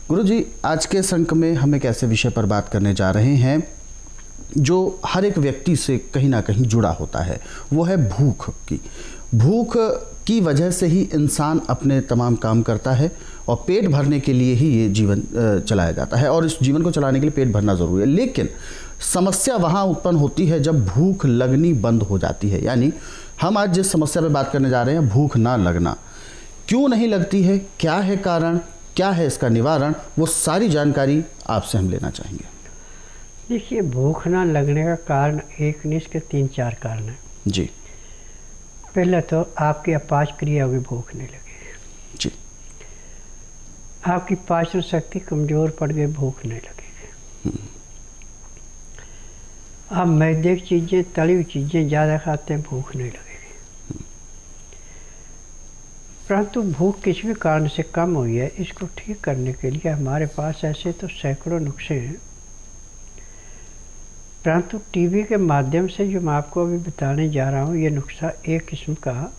गुरुजी, आज के इस अंक में हम एक ऐसे विषय पर बात करने जा रहे हैं जो हर एक व्यक्ति से कहीं ना कहीं जुड़ा होता है। वो है भूख की। भूख की वजह से ही इंसान अपने तमाम काम करता है और पेट भरने के लिए ही ये जीवन चलाया जाता है और इस जीवन को चलाने के लिए पेट भरना ज़रूरी है। लेकिन समस्या वहाँ उत्पन्न होती है जब भूख लगनी बंद हो जाती है। यानी हम आज जिस समस्या पर बात करने जा रहे हैं, भूख ना लगना, क्यों नहीं लगती है, क्या है कारण, क्या है इसका निवारण, वो सारी जानकारी आपसे हम लेना चाहेंगे। देखिए, भूख ना लगने का कारण एक नहीं, इसके 3-4 कारण हैं जी। पहले तो आपकी अपाच क्रिया होगी, भूख नहीं लगेगी जी। आपकी पाचन शक्ति कमज़ोर पड़ गई, भूख नहीं लगेगी। आप मैदे की चीज़ें, तली हुई चीज़ें ज़्यादा खाते हैं, भूख नहीं लगेगी। परंतु भूख किसी भी कारण से कम हुई है, इसको ठीक करने के लिए हमारे पास ऐसे तो सैकड़ों नुस्खे हैं, परंतु टीवी के माध्यम से जो मैं आपको अभी बताने जा रहा हूँ, ये नुस्खा एक किस्म का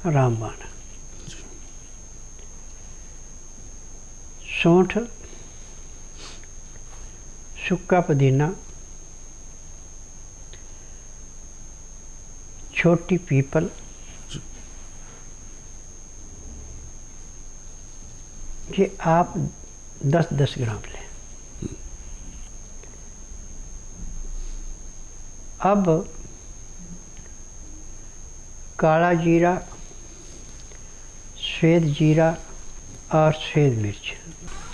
रामबाण है। सौंठ, सूखा पुदीना, छोटी पीपल, ये आप 10-10 ग्राम लें। अब काला जीरा, सफ़ेद जीरा और सफ़ेद मिर्च,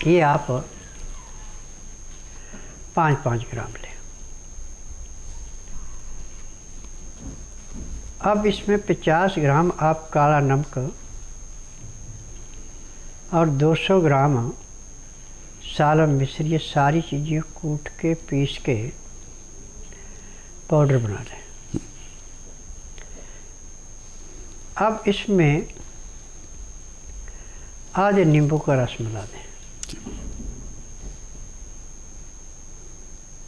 ये आप 5-5 ग्राम लें। अब इसमें 50 ग्राम आप काला नमक और 200 ग्राम सालम मिश्र, ये सारी चीज़ें कूट के पीस के पाउडर बना लें। अब इसमें आधे नींबू का रस मिला दें।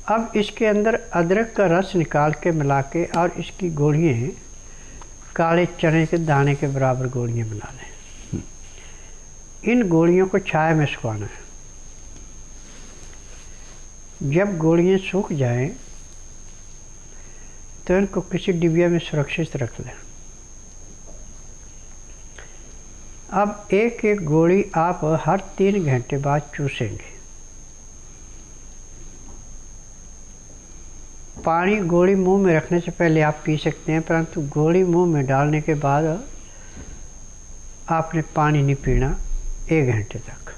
अब इसके अंदर अदरक का रस निकाल के मिला के और इसकी गोलियां काले चने के दाने के बराबर गोलियां बना लें। इन गोलियों को छाया में सुखाना है। जब गोलियां सूख जाएं तो इनको किसी डिबिया में सुरक्षित रख लें। अब एक एक गोली आप हर 3 घंटे बाद चूसेंगे। पानी गोली मुंह में रखने से पहले आप पी सकते हैं, परंतु गोली मुंह में डालने के बाद आपने पानी नहीं पीना 1 घंटे तक।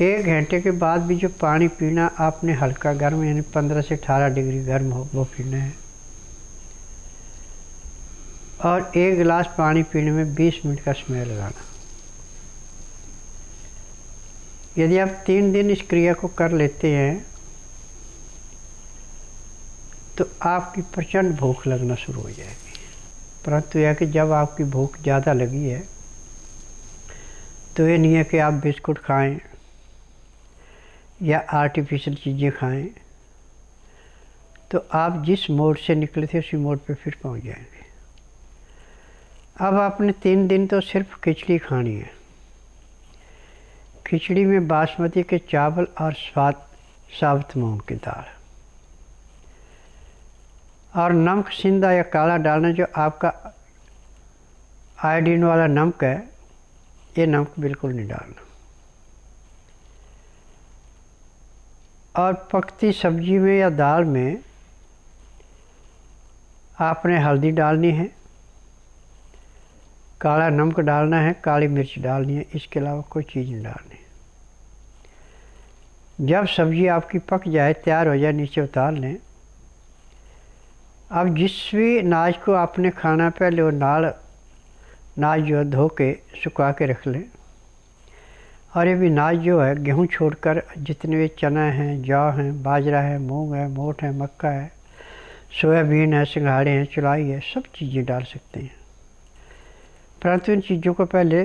1 घंटे के बाद भी जो पानी पीना आपने हल्का गर्म, यानी 15 से 18 डिग्री गर्म हो, वो पीना है। और 1 गिलास पानी पीने में 20 मिनट का समय लगाना। यदि आप 3 दिन इस क्रिया को कर लेते हैं तो आपकी प्रचंड भूख लगना शुरू हो जाएगी। परंतु यह कि जब आपकी भूख ज़्यादा लगी है तो ये नहीं है कि आप बिस्कुट खाएं या आर्टिफिशियल चीज़ें खाएं, तो आप जिस मोड से निकले थे उसी मोड पे फिर पहुंच जाएंगे। अब आपने 3 दिन तो सिर्फ खिचड़ी खानी है। खिचड़ी में बासमती के चावल और साबुत मूंग की दाल और नमक सिंधा या काला डालना। जो आपका आयोडीन वाला नमक है, ये नमक बिल्कुल नहीं डालना। और पकती सब्जी में या दाल में आपने हल्दी डालनी है, काला नमक डालना है, काली मिर्च डालनी है, इसके अलावा कोई चीज़ नहीं डालनी। जब सब्जी आपकी पक जाए, तैयार हो जाए, नीचे उतार लें। अब जिस भी अनाज को आपने खाना, पहले वो अनाज जो है धो के सुखा के रख लें। और ये भी अनाज जो है, गेहूँ छोड़कर जितने भी चना हैं, जौ हैं, बाजरा है, मूंग है, मोठ है, मक्का है, सोयाबीन है, सिंघाड़े हैं, चुलाई है, सब चीज़ें डाल सकते हैं। परंतु इन चीज़ों को पहले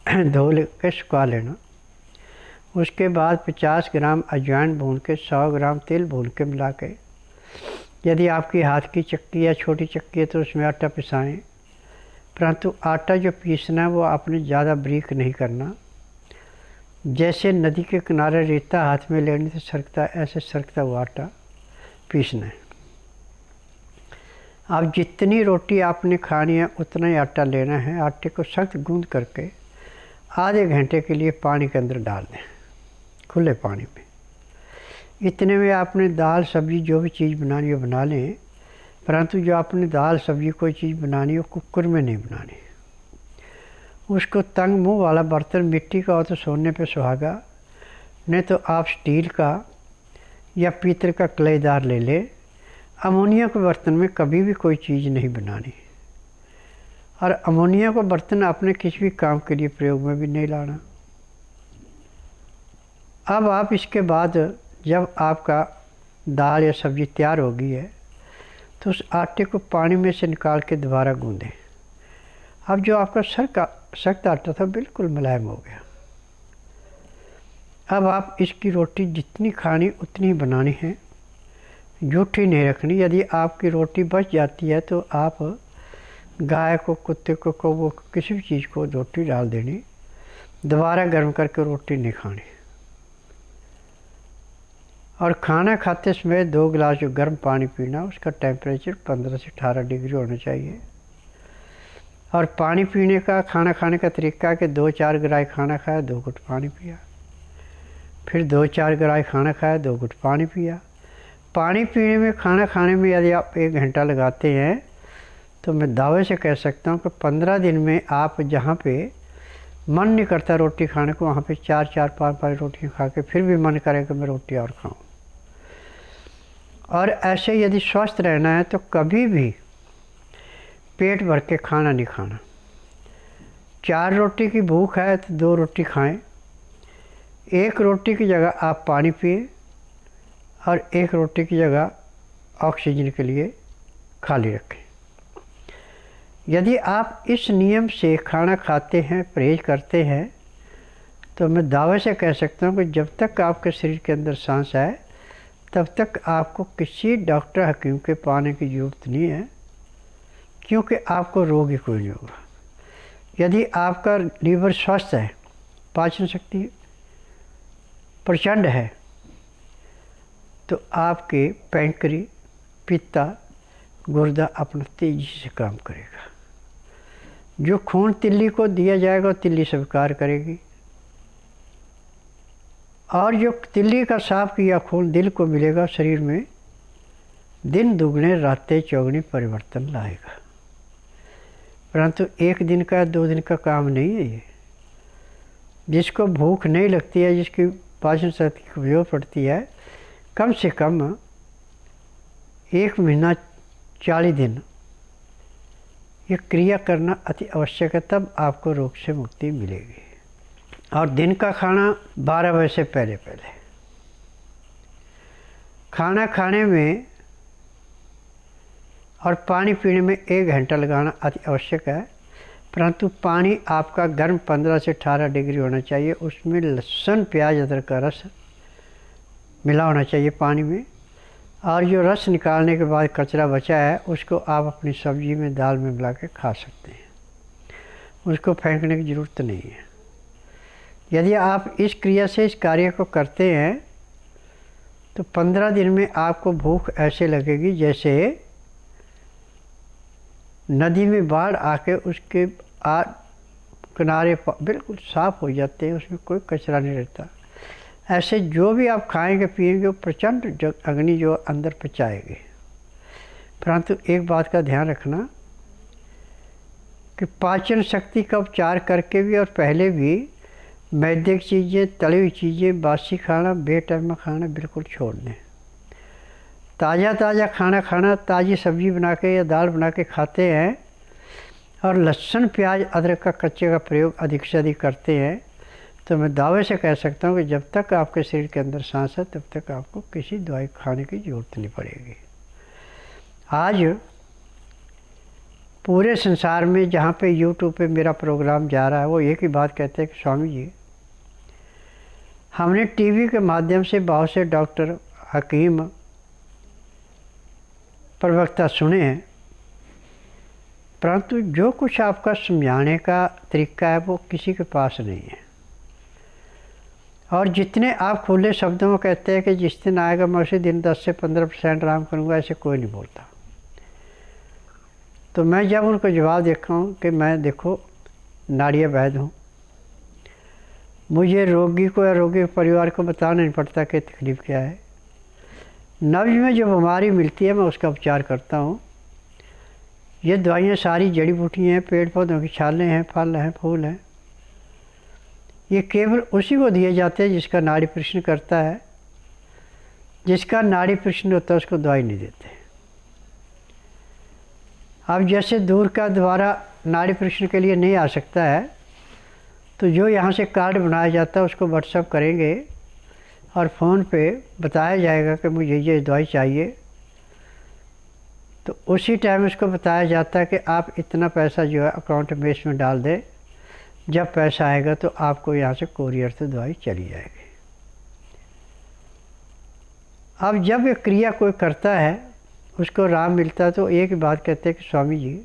धो के सुखा लेना। उसके बाद 50 ग्राम अजवाइन भून के, 100 ग्राम तेल भून के मिला के, यदि आपकी हाथ की चक्की या छोटी चक्की है तो उसमें आटा पिसाएं। परंतु आटा जो पीसना है वो आपने ज़्यादा बारीक नहीं करना। जैसे नदी के किनारे रेता हाथ में लेने से सरकता, ऐसे सरकता हुआ आटा पीसना है। अब जितनी रोटी आपने खानी है उतना ही आटा लेना है। आटे को सख्त गूंद करके आधे घंटे के लिए पानी के अंदर डाल दें, खुले पानी में। इतने में आपने दाल सब्ज़ी जो भी चीज़ बनानी हो बना लें, परंतु जो आपने दाल सब्ज़ी कोई चीज़ बनानी हो कुकर में नहीं बनानी। उसको तंग मुंह वाला बर्तन, मिट्टी का हो तो सोने पे सुहागा, नहीं तो आप स्टील का या पीतल का कलेदार ले लें। अमोनिया के बर्तन में कभी भी कोई चीज़ नहीं बनानी, और अमोनिया का बर्तन आपने किसी भी काम के लिए प्रयोग में भी नहीं लाना। अब आप इसके बाद जब आपका दाल या सब्ज़ी तैयार हो गई है तो उस आटे को पानी में से निकाल के दोबारा गूंदें। अब जो आपका सख्त आटा था बिल्कुल मुलायम हो गया। अब आप इसकी रोटी जितनी खानी उतनी ही बनानी है, जूठी नहीं रखनी। यदि आपकी रोटी बच जाती है तो आप गाय को, कुत्ते को, कौवे को, किसी भी चीज़ को रोटी डाल देनी, दोबारा गर्म करके रोटी नहीं खानी। और खाना खाते समय 2 गिलास जो गर्म पानी पीना, उसका टेम्परेचर 15 से 18 डिग्री होना चाहिए। और पानी पीने का, खाना खाने का तरीका कि 2-4 गिराई खाना खाया, 2 घुट पानी पिया, फिर 2-4 गिराई खाना खाया, 2 घुट पानी पिया। पानी पीने में, खाना खाने में यदि आप 1 घंटा लगाते हैं तो मैं दावे से कह सकता हूँ कि 15 दिन में आप जहाँ पे मन नहीं करता रोटी खाने को, वहाँ पे 4-4, 5-5 रोटियाँ खा के फिर भी मन करे कि मैं रोटी और खाऊं। और ऐसे यदि स्वस्थ रहना है तो कभी भी पेट भर के खाना नहीं खाना। 4 रोटी की भूख है तो 2 रोटी खाएं। 1 रोटी की जगह आप पानी पिए और 1 रोटी की जगह ऑक्सीजन के लिए खाली रखें। यदि आप इस नियम से खाना खाते हैं, परहेज करते हैं, तो मैं दावे से कह सकता हूँ कि जब तक आपके शरीर के अंदर सांस है तब तक आपको किसी डॉक्टर हकीम के पाने की ज़रूरत नहीं है, क्योंकि आपको रोग ही कोई नहीं होगा। यदि आपका लीवर स्वस्थ है, पाचन शक्ति प्रचंड है, तो आपके पैंक्री, पित्ता, गुर्दा अपना तेज़ी से काम करेगा। जो खून तिल्ली को दिया जाएगा तिल्ली स्वीकार करेगी, और जो तिल्ली का साफ किया खून दिल को मिलेगा, शरीर में दिन दुगने रातें चौगुनी परिवर्तन लाएगा। परंतु 1 दिन का 2 दिन का काम नहीं है ये। जिसको भूख नहीं लगती है, जिसकी पाचन शक्ति की कमजोर पड़ती है, कम से कम 1 महीना 40 दिन ये क्रिया करना अति आवश्यक है, तब आपको रोग से मुक्ति मिलेगी। और दिन का खाना 12 बजे से पहले पहले। खाना खाने में और पानी पीने में 1 घंटा लगाना अति आवश्यक है, परंतु पानी आपका गर्म 15 से 18 डिग्री होना चाहिए। उसमें लहसुन, प्याज, अदरक का रस मिला होना चाहिए पानी में। और जो रस निकालने के बाद कचरा बचा है उसको आप अपनी सब्जी में, दाल में मिला के खा सकते हैं, उसको फेंकने की ज़रूरत नहीं है। यदि आप इस क्रिया से इस कार्य को करते हैं तो 15 दिन में आपको भूख ऐसे लगेगी जैसे नदी में बाढ़ आके उसके किनारे बिल्कुल साफ़ हो जाते हैं, उसमें कोई कचरा नहीं रहता। ऐसे जो भी आप खाएंगे पिएंगे वो प्रचंड अग्नि जो अंदर पचाएगी। परंतु एक बात का ध्यान रखना कि पाचन शक्ति का उपचार करके भी और पहले भी मैदे की चीज़ें, तली हुई चीज़ें, बासी खाना, बेटाइमा खाना बिल्कुल छोड़ दें। ताज़ा खाना खाना, ताज़ी सब्ज़ी बना के या दाल बना के खाते हैं और लहसुन, प्याज, अदरक का कच्चे का प्रयोग अधिक से अधिक करते हैं, तो मैं दावे से कह सकता हूँ कि जब तक आपके शरीर के अंदर सांस है तब तक आपको किसी दवाई खाने की ज़रूरत नहीं पड़ेगी। आज पूरे संसार में जहाँ पे YouTube पे मेरा प्रोग्राम जा रहा है वो एक ही बात कहते हैं कि स्वामी जी, हमने टीवी के माध्यम से बहुत से डॉक्टर, हकीम, प्रवक्ता सुने हैं, परंतु जो कुछ आपका समझाने का तरीका है वो किसी के पास नहीं है। और जितने आप खुले शब्दों में कहते हैं कि जिस दिन आएगा मैं उसी दिन 10 से 15% आराम करूँगा, ऐसे कोई नहीं बोलता। तो मैं जब उनको जवाब देखा हूँ कि मैं देखो नाड़िया वैद्य हूँ, मुझे रोगी को या रोगी के परिवार को बताना नहीं पड़ता कि तकलीफ़ क्या है। नब्ज में जो बीमारी मिलती है मैं उसका उपचार करता हूँ। ये दवाइयाँ सारी जड़ी बूटियाँ हैं, पेड़ पौधों की छालें हैं, फल हैं, फूल हैं। ये केवल उसी को दिए जाते हैं जिसका नाड़ी परीक्षण करता है। जिसका नाड़ी परीक्षण होता है उसको दवाई नहीं देते। अब जैसे दूर का दोबारा नाड़ी परीक्षण के लिए नहीं आ सकता है, तो जो यहाँ से कार्ड बनाया जाता है उसको व्हाट्सएप करेंगे और फ़ोन पे बताया जाएगा कि मुझे ये दवाई चाहिए। तो उसी टाइम उसको बताया जाता है कि आप इतना पैसा जो है अकाउंट में इसमें डाल दें, जब पैसा आएगा तो आपको यहाँ से कोरियर से दवाई चली जाएगी। अब जब ये क्रिया कोई करता है उसको आराम मिलता है, तो एक ही बात कहते हैं कि स्वामी जी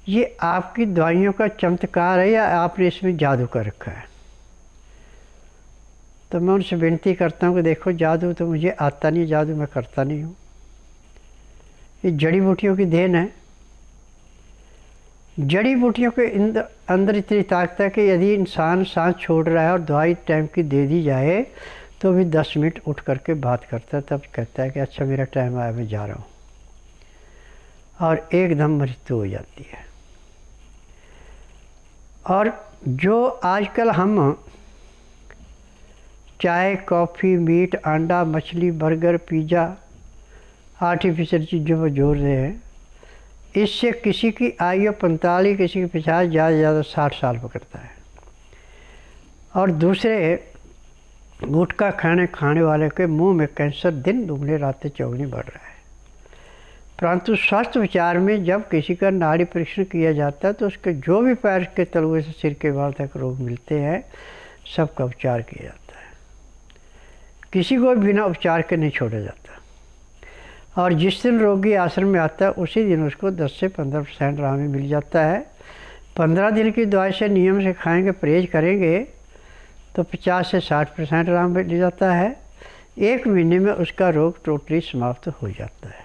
ये आपकी दवाइयों का चमत्कार है या आपने इसमें जादू कर रखा है। तो मैं उनसे विनती करता हूँ कि देखो जादू तो मुझे आता नहीं, जादू मैं करता नहीं हूँ, ये जड़ी बूटियों की देन है। जड़ी बूटियों के अंदर इतनी ताकत है कि यदि इंसान सांस छोड़ रहा है और दवाई टाइम की दे दी जाए तो भी 10 मिनट उठ करके बात करता है, तब कहता है कि अच्छा मेरा टाइम आया, मैं जा रहा हूँ, और एकदम मृत्यु हो जाती है। और जो आजकल हम चाय, कॉफ़ी, मीट, अंडा, मछली, बर्गर, पिज़्ज़ा, आर्टिफिशियल चीज़ों पर जोर रहे हैं, इससे किसी की आयु 45, किसी की 50, ज़्यादा से ज़्यादा 60 साल पकड़ता है। और दूसरे गुटखा खाने वाले के मुंह में कैंसर दिन दुगने रातें चौगुनी बढ़ रहा है। परंतु स्वास्थ्य विचार में जब किसी का नाड़ी परीक्षण किया जाता है तो उसके जो भी पैर के तलवे से सिर के बाल तक रोग मिलते हैं सबका उपचार किया जाता है। किसी को बिना उपचार के नहीं छोड़ा जाता। और जिस दिन रोगी आश्रम में आता है उसी दिन उसको 10 से 15% आराम मिल जाता है। 15 दिन की दवाई से नियम से खाएंगे, परहेज करेंगे तो 50 से 60% आराम मिल जाता है। 1 महीने में उसका रोग टोटली समाप्त हो जाता है।